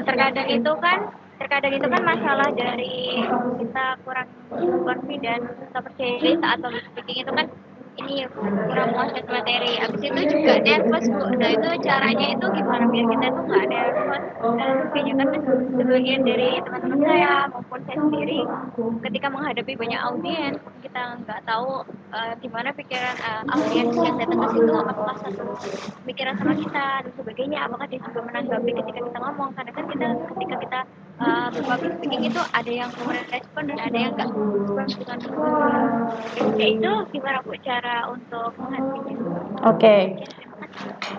Terkadang itu kan terkadang itu kan masalah dari kita kurang confident atau percaya diri saat public speaking itu kan ini kurang menguasai materi. Abis itu juga nervous Bu. Nah itu caranya itu gimana biar kita tuh nggak nervous? Dan kebanyakan kan sebagian dari teman-teman saya maupun saya sendiri ketika menghadapi banyak audiens kita nggak tahu gimana pikiran audiens yang datang ke situ, apakah satu pikiran sama kita dan sebagainya, apakah dia juga menanggapi ketika kita ngomong, karena kan kita ketika kita berpublic speaking itu ada yang merespon dan ada yang nggak respon dengan kayak itu. Gimana Bu cara untuk menghadapinya? Oke.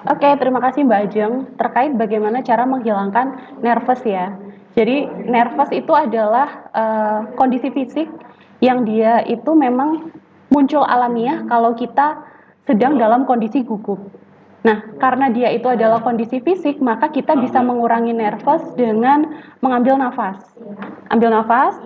Oke, terima kasih Mbak Ajeng. Terkait bagaimana cara menghilangkan nervous ya. Jadi nervous itu adalah kondisi fisik yang dia itu memang muncul alamiah kalau kita sedang dalam kondisi gugup. Nah, karena dia itu adalah kondisi fisik, maka kita bisa mengurangi nervous dengan mengambil nafas. Ambil nafas,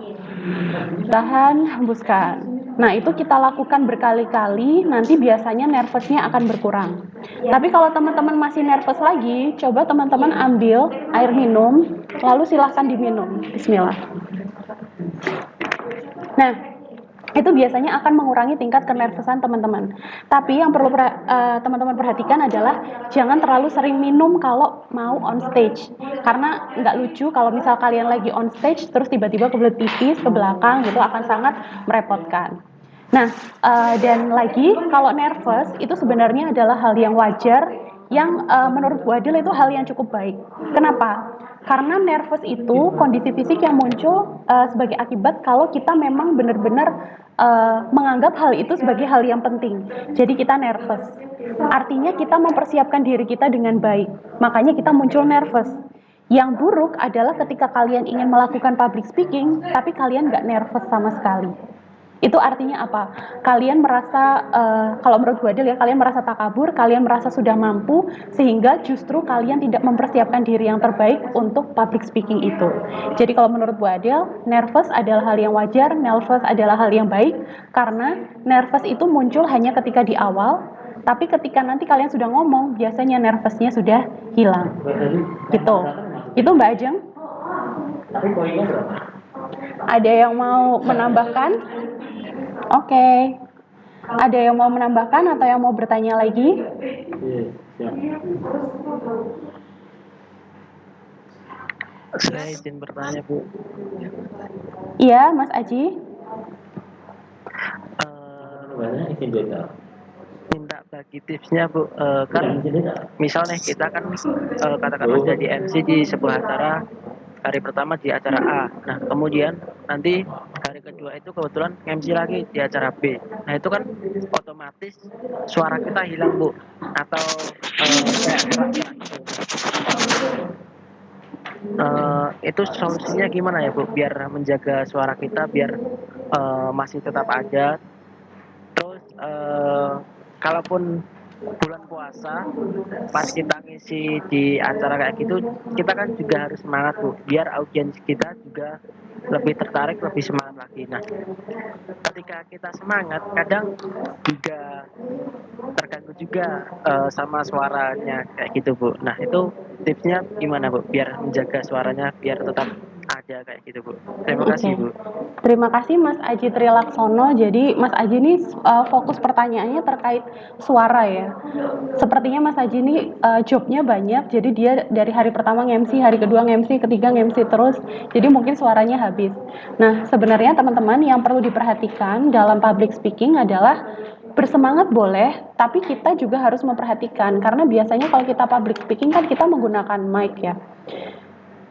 tahan, hembuskan. Nah, itu kita lakukan berkali-kali, nanti biasanya nervousnya akan berkurang. Tapi kalau teman-teman masih nervous lagi, coba teman-teman ambil air minum, lalu silahkan diminum. Bismillah. Nah, itu biasanya akan mengurangi tingkat kenervosan teman-teman. Tapi yang perlu teman-teman perhatikan adalah jangan terlalu sering minum kalau mau on stage. Karena nggak lucu kalau misal kalian lagi on stage terus tiba-tiba kebelet pipis ke belakang, gitu akan sangat merepotkan. Nah, dan lagi kalau nervous itu sebenarnya adalah hal yang wajar yang menurut Bu Adil itu hal yang cukup baik. Kenapa? Karena nervous itu kondisi fisik yang muncul sebagai akibat kalau kita memang benar-benar menganggap hal itu sebagai hal yang penting. Jadi kita nervous. Artinya kita mempersiapkan diri kita dengan baik. Makanya kita muncul nervous. Yang buruk adalah ketika kalian ingin melakukan public speaking, tapi kalian nggak nervous sama sekali. Itu artinya apa? Kalian merasa, kalau menurut Bu Adil ya, kalian merasa takabur, kalian merasa sudah mampu, sehingga justru kalian tidak mempersiapkan diri yang terbaik untuk public speaking itu. Jadi kalau menurut Bu Adil, nervous adalah hal yang wajar, nervous adalah hal yang baik, karena nervous itu muncul hanya ketika di awal, tapi ketika nanti kalian sudah ngomong, biasanya nervousnya sudah hilang. Gitu. Itu Mbak Ajeng. Tapi poinnya berapa? Ada yang mau menambahkan? Oke. Ada yang mau menambahkan atau yang mau bertanya lagi? Saya izin bertanya Bu. Iya, Mas Aji. Minta bagi tipsnya Bu. Kan misalnya kita kan katakan aja di MC di sebuah acara, hari pertama di acara A. Nah, kemudian nanti hari kedua itu kebetulan MC lagi di acara B. Nah, itu kan otomatis suara kita hilang, Bu. Atau kayak kerak-kerak gitu. Itu solusinya gimana ya, Bu? Biar menjaga suara kita biar masih tetap ada. Terus kalaupun bulan puasa pas kita ngisi di acara kayak gitu, kita kan juga harus semangat Bu, biar audiens kita juga lebih tertarik, lebih semangat lagi. Nah, ketika kita semangat kadang juga terganggu juga sama suaranya kayak gitu Bu. Nah, itu tipsnya gimana Bu biar menjaga suaranya biar tetap ada kayak gitu Bu. Terima kasih Bu. Terima kasih Mas Aji Trilaksono. Jadi Mas Aji ini fokus pertanyaannya terkait suara ya. Sepertinya Mas Aji ini jobnya banyak, jadi dia dari hari pertama nge-MC, hari kedua nge-MC, ketiga nge-MC terus, jadi mungkin suaranya habis. Nah, sebenarnya teman-teman yang perlu diperhatikan dalam public speaking adalah bersemangat boleh, tapi kita juga harus memperhatikan, karena biasanya kalau kita public speaking kan kita menggunakan mic ya.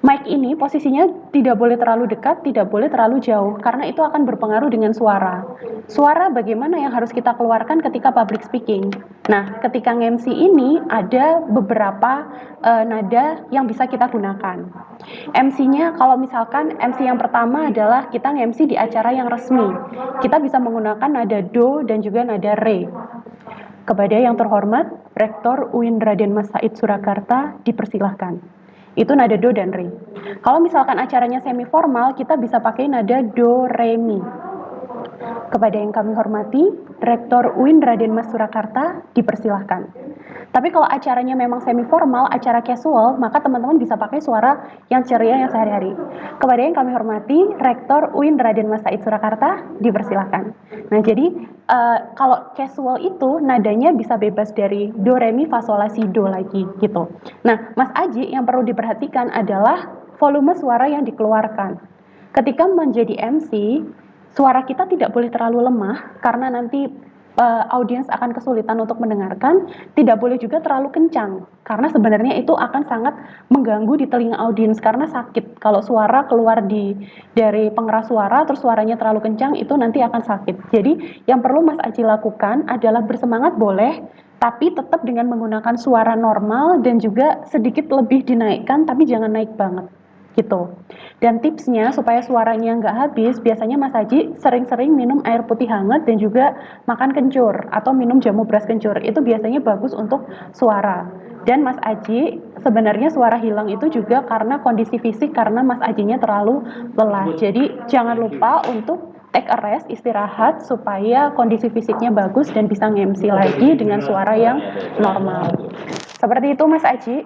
Mic ini posisinya tidak boleh terlalu dekat, tidak boleh terlalu jauh, karena itu akan berpengaruh dengan suara. Suara bagaimana yang harus kita keluarkan ketika public speaking? Nah, ketika nge-MC ini ada beberapa nada yang bisa kita gunakan. MC-nya kalau misalkan MC yang pertama adalah kita nge-MC di acara yang resmi. Kita bisa menggunakan nada do dan juga nada re. Kepada yang terhormat, Rektor UIN Raden Mas Said Surakarta dipersilahkan. Itu nada do dan re. Kalau misalkan acaranya semi formal, kita bisa pakai nada do re mi. Kepada yang kami hormati, Rektor UIN Raden Mas Surakarta dipersilahkan. Tapi kalau acaranya memang semi formal, acara casual, maka teman-teman bisa pakai suara yang ceria yang sehari-hari. Kepada yang kami hormati, Rektor UIN Raden Mas Said Surakarta, dipersilakan. Nah, jadi kalau casual itu nadanya bisa bebas dari do, re, mi, fa, sol, la, si, do lagi gitu. Nah, Mas Aji yang perlu diperhatikan adalah volume suara yang dikeluarkan. Ketika menjadi MC, suara kita tidak boleh terlalu lemah karena nanti audiens akan kesulitan untuk mendengarkan, tidak boleh juga terlalu kencang karena sebenarnya itu akan sangat mengganggu di telinga audiens karena sakit. Kalau suara keluar dari pengeras suara terus suaranya terlalu kencang itu nanti akan sakit. Jadi yang perlu Mas Aji lakukan adalah bersemangat boleh, tapi tetap dengan menggunakan suara normal dan juga sedikit lebih dinaikkan tapi jangan naik banget gitu. Dan tipsnya supaya suaranya nggak habis, biasanya Mas Haji sering-sering minum air putih hangat dan juga makan kencur atau minum jamu beras kencur. Itu biasanya bagus untuk suara. Dan Mas Aji sebenarnya suara hilang itu juga karena kondisi fisik karena Mas Ajinya terlalu lelah. Jadi jangan lupa untuk take a rest, istirahat supaya kondisi fisiknya bagus dan bisa nge-MC lagi dengan suara yang normal. Seperti itu Mas Aji.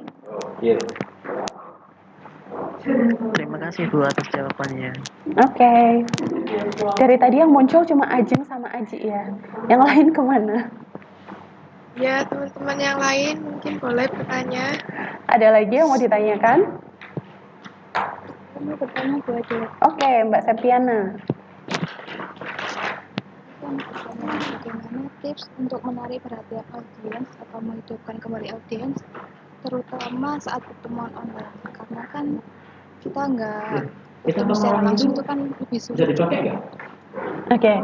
Terima kasih Bu atas jawabannya. Oke. Dari tadi yang muncul cuma Ajeng sama Aji ya. Yang lain kemana? Ya, teman-teman yang lain mungkin boleh bertanya. Ada lagi yang mau ditanyakan? Mau bertanya Bu Ade. Oke, Mbak Septiana. Bagaimana tips untuk menarik perhatian audiens atau menghidupkan kembali audiens, terutama saat pertemuan online, karena kan kita nggak ketemu secara langsung itu kan lebih sulit. Oke.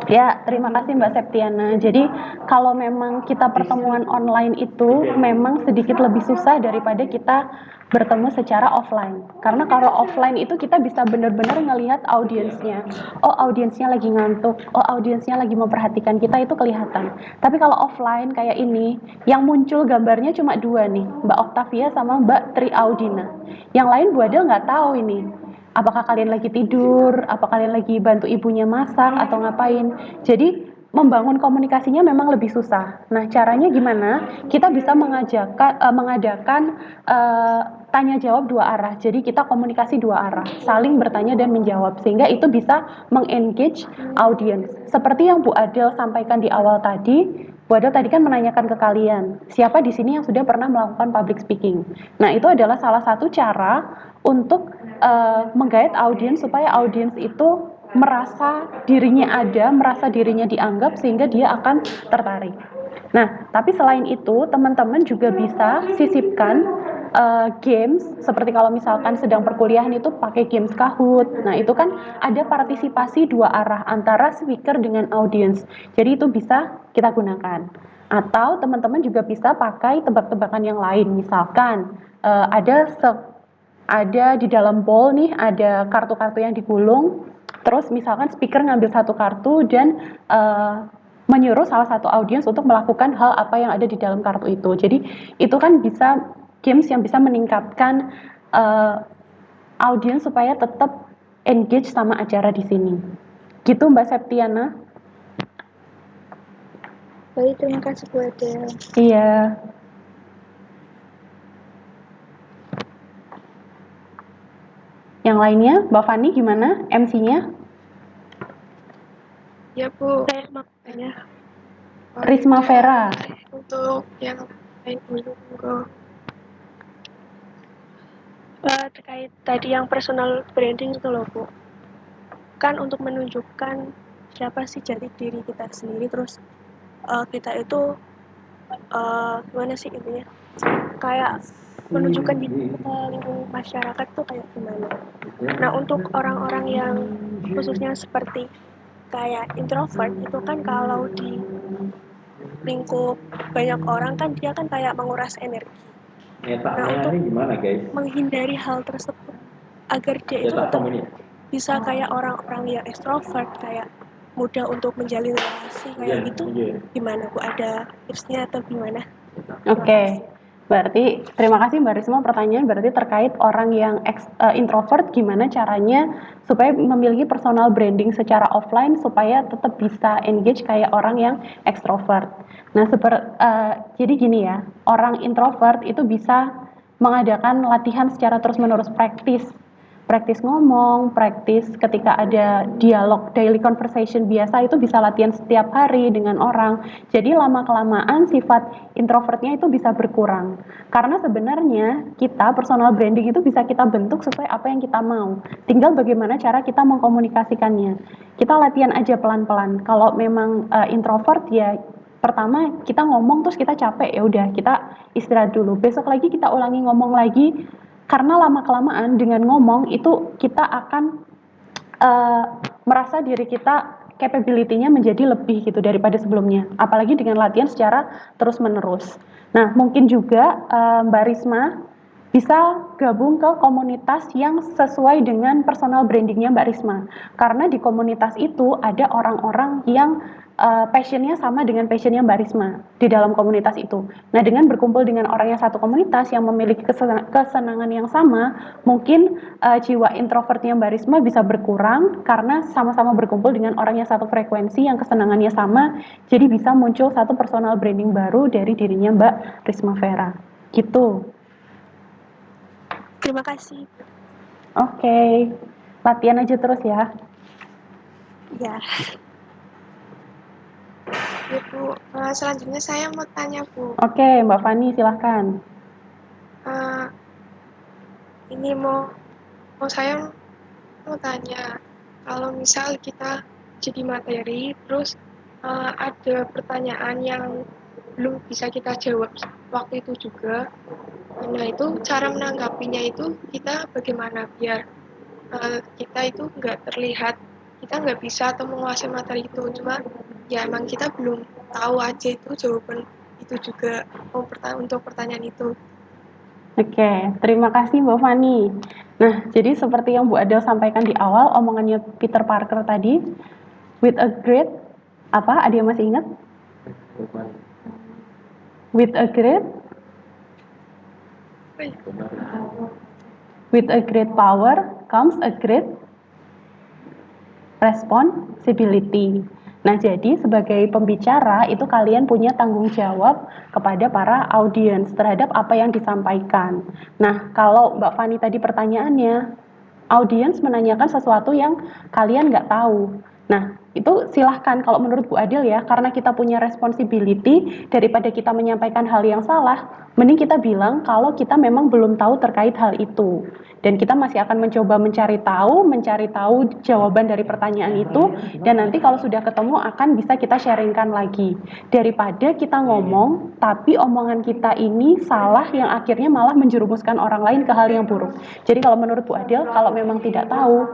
Ya, terima kasih Mbak Septiana. Jadi kalau memang kita pertemuan online itu memang sedikit lebih susah daripada kita bertemu secara offline. Karena kalau offline itu kita bisa benar-benar ngelihat audiensnya. Oh, audiensnya lagi ngantuk. Oh, audiensnya lagi memperhatikan kita, itu kelihatan. Tapi kalau offline kayak ini, yang muncul gambarnya cuma dua nih, Mbak Octavia sama Mbak Tri Audina. Yang lain Bu Adel nggak tahu ini. Apakah kalian lagi tidur, apa kalian lagi bantu ibunya masak atau ngapain. Jadi membangun komunikasinya memang lebih susah. Nah, caranya gimana? Kita bisa mengadakan tanya jawab dua arah. Jadi kita komunikasi dua arah, saling bertanya dan menjawab sehingga itu bisa mengengage audience. Seperti yang Bu Adel sampaikan di awal tadi, Bu Adel tadi kan menanyakan ke kalian, siapa di sini yang sudah pernah melakukan public speaking? Nah, itu adalah salah satu cara untuk menggait audiens supaya audiens itu merasa dirinya ada, merasa dirinya dianggap sehingga dia akan tertarik. Nah, tapi selain itu teman-teman juga bisa sisipkan games seperti kalau misalkan sedang perkuliahan itu pakai games Kahoot. Nah, itu kan ada partisipasi dua arah antara speaker dengan audiens. Jadi itu bisa kita gunakan. Atau teman-teman juga bisa pakai tebak-tebakan yang lain. Misalkan ada di dalam bowl nih ada kartu-kartu yang digulung, terus misalkan speaker ngambil satu kartu dan menyuruh salah satu audiens untuk melakukan hal apa yang ada di dalam kartu itu. Jadi itu kan bisa games yang bisa meningkatkan audiens supaya tetap engage sama acara di sini. Gitu Mbak Septiana. Baik, terima kasih Bu Adel. Iya. Yang lainnya, Mbak Fani gimana MC-nya? Ya Bu, makanya Risma Vera. untuk yang lain dulu monggo. Terkait tadi yang personal branding itu loh Bu, kan untuk menunjukkan siapa sih jati diri kita sendiri, terus kita itu gimana sih intinya, kayak menunjukkan di lingkungan masyarakat tuh kayak gimana. Nah, untuk orang-orang yang khususnya seperti kayak introvert itu kan kalau di lingkup banyak orang kan dia kan kayak menguras energi. Nah, untuk menghindari hal tersebut agar dia itu tetap bisa kayak orang-orang yang ekstrovert, kayak mudah untuk menjalin relasi kayak gitu, gimana Bu? Ada tipsnya atau gimana? Oke. Berarti terima kasih Mbak Risma, pertanyaan berarti terkait orang yang introvert gimana caranya supaya memiliki personal branding secara offline supaya tetap bisa engage kayak orang yang extrovert. Nah, jadi gini ya, orang introvert itu bisa mengadakan latihan secara terus-menerus, praktis ngomong, praktis ketika ada dialog, daily conversation biasa itu bisa latihan setiap hari dengan orang. Jadi lama-kelamaan sifat introvertnya itu bisa berkurang. Karena sebenarnya kita personal branding itu bisa kita bentuk sesuai apa yang kita mau. Tinggal bagaimana cara kita mengkomunikasikannya. Kita latihan aja pelan-pelan. Kalau memang introvert ya pertama kita ngomong terus kita capek ya udah kita istirahat dulu. Besok lagi kita ulangi ngomong lagi karena lama-kelamaan dengan ngomong itu kita akan merasa diri kita capability-nya menjadi lebih gitu daripada sebelumnya. Apalagi dengan latihan secara terus-menerus. Nah, mungkin juga Mbak Risma bisa gabung ke komunitas yang sesuai dengan personal brandingnya Mbak Risma. Karena di komunitas itu ada orang-orang yang passionnya sama dengan passionnya Mbak Risma di dalam komunitas itu. Nah, dengan berkumpul dengan orang yang satu komunitas yang memiliki kesenangan yang sama, mungkin jiwa introvertnya Mbak Risma bisa berkurang karena sama-sama berkumpul dengan orang yang satu frekuensi yang kesenangannya sama, jadi bisa muncul satu personal branding baru dari dirinya Mbak Risma Vera. Gitu. Terima kasih. Oke. Latihan aja terus ya. Ya. Ya Bu, selanjutnya saya mau tanya Bu. Oke, Mbak Fani silahkan. Ini saya mau tanya, kalau misal kita jadi materi, terus ada pertanyaan yang belum bisa kita jawab waktu itu juga. Nah itu cara menanggapinya itu kita bagaimana biar kita itu nggak terlihat, kita nggak bisa atau menguasai materi itu, cuma ya emang kita belum tahu aja itu jawaban itu juga untuk pertanyaan itu. Oke, terima kasih Mbak Fani. Nah, jadi seperti yang Bu Adel sampaikan di awal, omongannya Peter Parker tadi, with a great, apa, ada yang masih ingat? With a great, with a great power comes a great responsibility. Nah, jadi sebagai pembicara itu kalian punya tanggung jawab kepada para audiens terhadap apa yang disampaikan. Nah, kalau Mbak Fani tadi pertanyaannya, audiens menanyakan sesuatu yang kalian nggak tahu. Nah, itu silahkan kalau menurut Bu Adil ya, karena kita punya responsibility, daripada kita menyampaikan hal yang salah, mending kita bilang kalau kita memang belum tahu terkait hal itu. Dan kita masih akan mencoba mencari tahu jawaban dari pertanyaan itu, dan nanti kalau sudah ketemu akan bisa kita sharingkan lagi. Daripada kita ngomong, tapi omongan kita ini salah yang akhirnya malah menjerumuskan orang lain ke hal yang buruk. Jadi kalau menurut Bu Adil, kalau memang tidak tahu,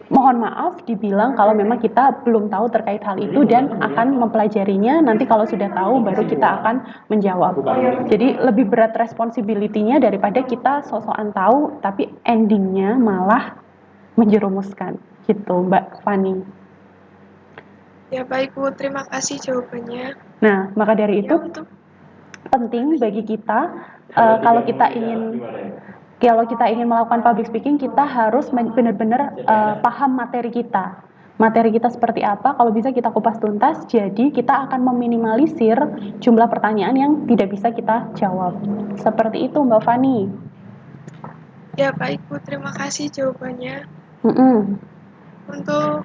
mohon maaf dibilang kalau memang kita belum tahu terkait hal itu dan akan mempelajarinya, nanti kalau sudah tahu baru kita akan menjawab. Jadi lebih berat responsibility-nya daripada kita sok-sokan tahu tapi endingnya malah menjerumuskan gitu Mbak Fani. Ya baik Bu, terima kasih jawabannya. Nah, maka dari itu penting bagi kita kalau kita ingin melakukan public speaking, kita harus benar-benar paham materi kita. Materi kita seperti apa, kalau bisa kita kupas tuntas, jadi kita akan meminimalisir jumlah pertanyaan yang tidak bisa kita jawab. Seperti itu Mbak Fani. Ya baik Bu, terima kasih jawabannya. Untuk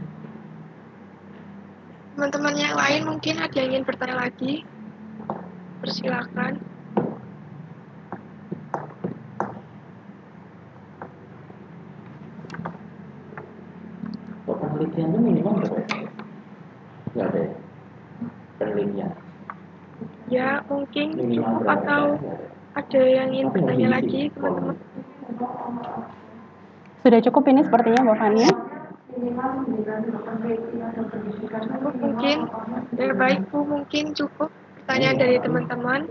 teman-teman yang lain mungkin ada yang ingin bertanya lagi, persilakan. Penelitiannya minimal berapa? Nggak ada ya? Penelitian. Ya mungkin cukup atau ada yang ingin bertanya lagi teman-teman? Sudah cukup ini sepertinya Mbak Fani. Cukup mungkin. Ya baik Bu, mungkin cukup pertanyaan dari teman-teman.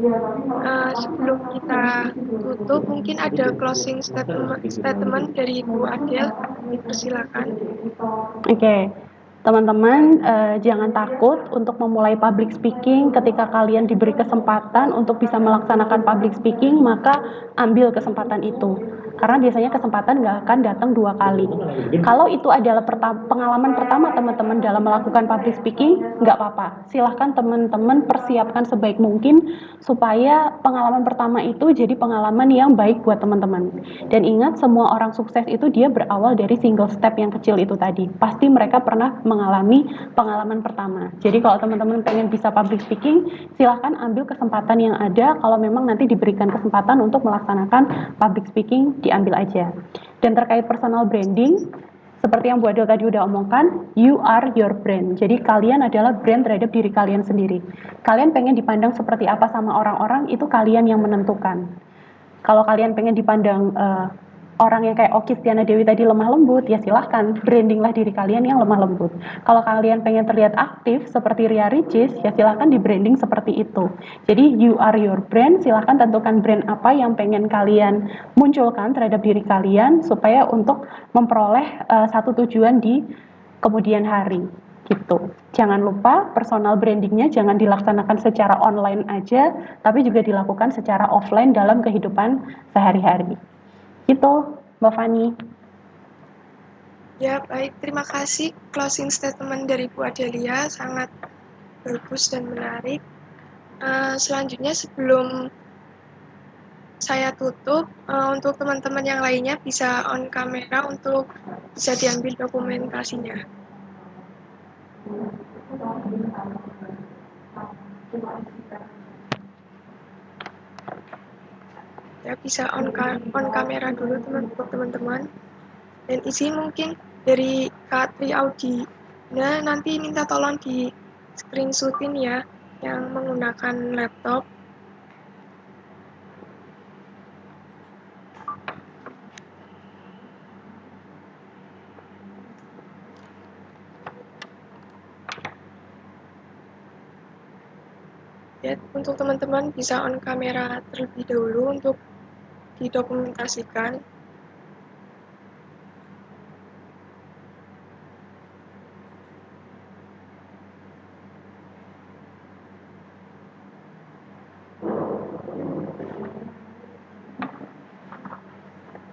Sebelum kita tutup, mungkin ada closing statement dari Bu Adel. Dipersilakan. Oke. Teman-teman, jangan takut untuk memulai public speaking. Ketika kalian diberi kesempatan untuk bisa melaksanakan public speaking, maka ambil kesempatan itu. Karena biasanya kesempatan nggak akan datang 2 kali. Kalau itu adalah pengalaman pertama teman-teman dalam melakukan public speaking, nggak apa-apa. Silahkan teman-teman persiapkan sebaik mungkin supaya pengalaman pertama itu jadi pengalaman yang baik buat teman-teman. Dan ingat, semua orang sukses itu dia berawal dari single step yang kecil itu tadi. Pasti mereka pernah mengalami pengalaman pertama. Jadi kalau teman-teman pengen bisa public speaking, silahkan ambil kesempatan yang ada. Kalau memang nanti diberikan kesempatan untuk melaksanakan public speaking, diambil aja. Dan terkait personal branding, seperti yang Bu Adel tadi udah omongkan, you are your brand. Jadi kalian adalah brand terhadap diri kalian sendiri. Kalian pengen dipandang seperti apa sama orang-orang, itu kalian yang menentukan. Kalau kalian pengen dipandang orang yang kayak Oki Stiana Dewi tadi lemah lembut, ya silahkan brandinglah diri kalian yang lemah lembut. Kalau kalian pengen terlihat aktif seperti Ria Ricis, ya silahkan di branding seperti itu. Jadi you are your brand, silahkan tentukan brand apa yang pengen kalian munculkan terhadap diri kalian supaya untuk memperoleh satu tujuan di kemudian hari gitu. Jangan lupa personal brandingnya jangan dilaksanakan secara online aja, tapi juga dilakukan secara offline dalam kehidupan sehari-hari. Itu, Mbak Fani. Ya, baik. Terima kasih closing statement dari Bu Adelia, sangat bagus dan menarik. Selanjutnya sebelum saya tutup, untuk teman-teman yang lainnya bisa on kamera untuk bisa diambil dokumentasinya. Ya, bisa on kamera dulu teman-teman. Dan izin mungkin dari Kak Tri Audi, nah nanti minta tolong di screenshotin ya yang menggunakan laptop. Ya, untuk teman-teman bisa on kamera terlebih dahulu untuk didokumentasikan.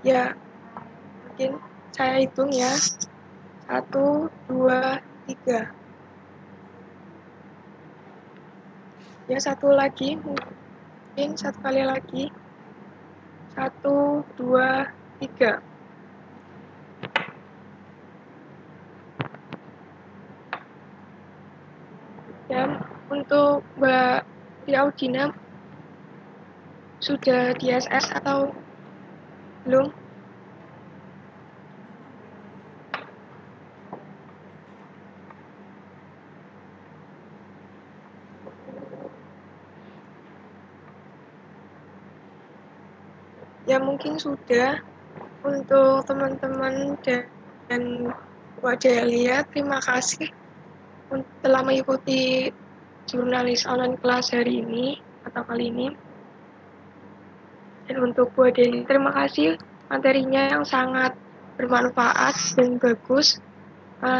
Ya, mungkin saya hitung ya. 1, 2, 3. Ya, satu lagi, mungkin satu kali lagi. 1, 2, 3. Ya, untuk Mbak Audina sudah di SS atau belum? Ya, mungkin sudah. Untuk teman-teman dan Bu Adelia, terima kasih telah mengikuti jurnalis online kelas hari ini atau kali ini. Dan untuk Bu Adelia, terima kasih materinya yang sangat bermanfaat dan bagus.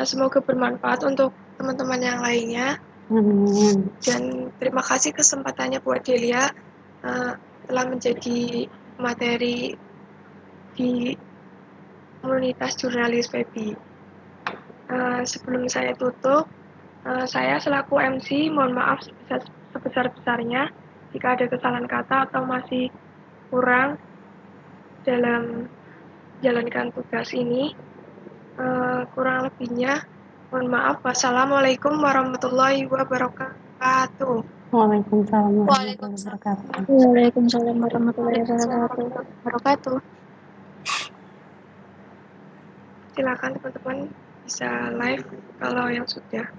Semoga bermanfaat untuk teman-teman yang lainnya. Amin. Dan terima kasih kesempatannya Bu Adelia telah menjadi materi di komunitas jurnalis FEBI. Sebelum saya tutup, saya selaku MC mohon maaf sebesar-besarnya jika ada kesalahan kata atau masih kurang dalam menjalankan tugas ini. Kurang lebihnya mohon maaf. Wassalamualaikum warahmatullahi wabarakatuh. Waalaikumsalam warahmatullahi wabarakatuh. Waalaikumsalam warahmatullahi wabarakatuh. Silakan teman-teman bisa live kalau yang sudah.